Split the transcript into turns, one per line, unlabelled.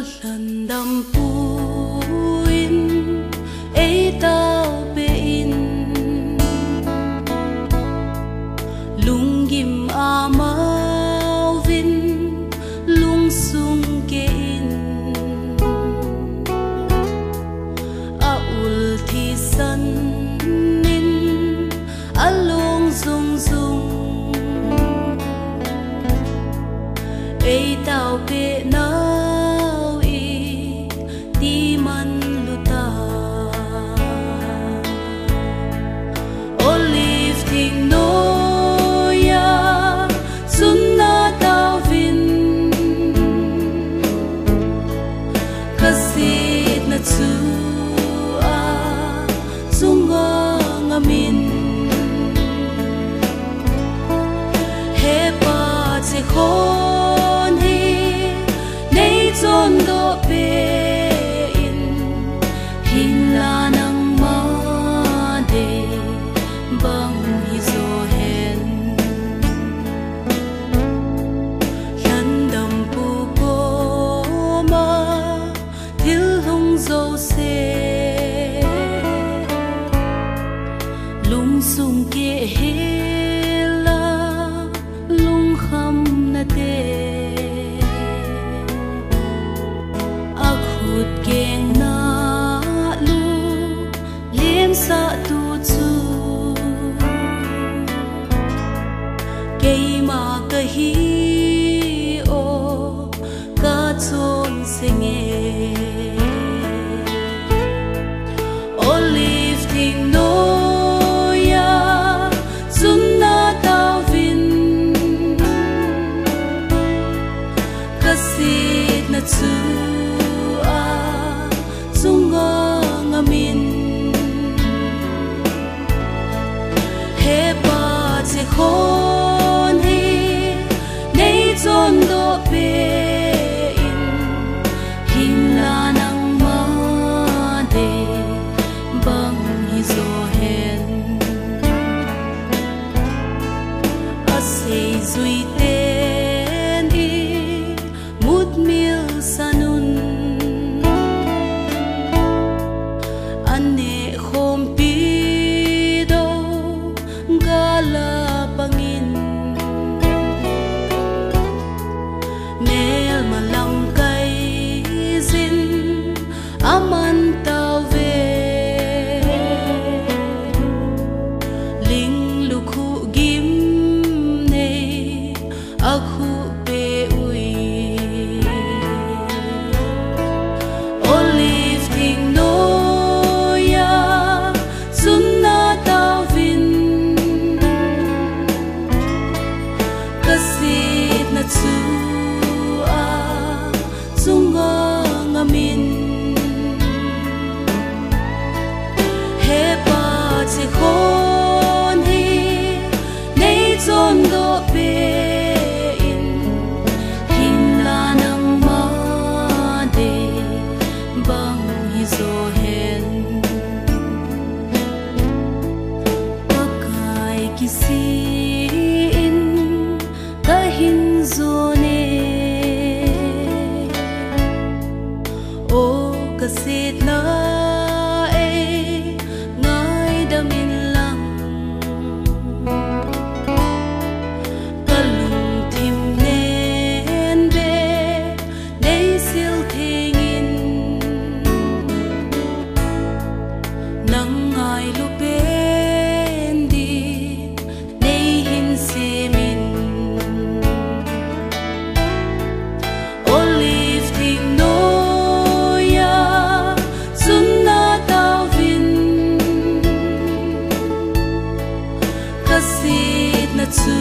lần đầm puin ấy tao bein lung gim amau vin lung sung kein aul thi san nin alung zung zung ấy tao be nau i ti man luta olive thing no ya sunna tao vin kasit na chu a sunga ngamin he pa che khon hi nei chon do pe in hin la nang ma de bang hi zo hen lan dam pu ko ma thil hung zo se lung sung ke he la lung kham na te akhut keng na lu lem sa tu chu ke ma ka hi o ka chon singe olive thing no ya sunna tao vin kasit na chu a sunga ngamin he pa che khon hi nei chon do pe in hin la nang ma de bang hi zo hen a sei zui ten i mut mil sanun ane khom pi do gala bangin mel malang kai zin aman tao ve ling lu khu gim nei akhu pe ui olive thing no ya sunna tao vin kasit na chu a sunga ngamin he pa che khon hi nei chon do pe in hin la nang ma de bang hi zo hen pakai kisi in ka hin zo ne o kasit na e ngai damin lang kalung thim nen be nei sil thengin nang ngai lu pen di nei hin se min olive thing no ya sunna tao vin kasit na chu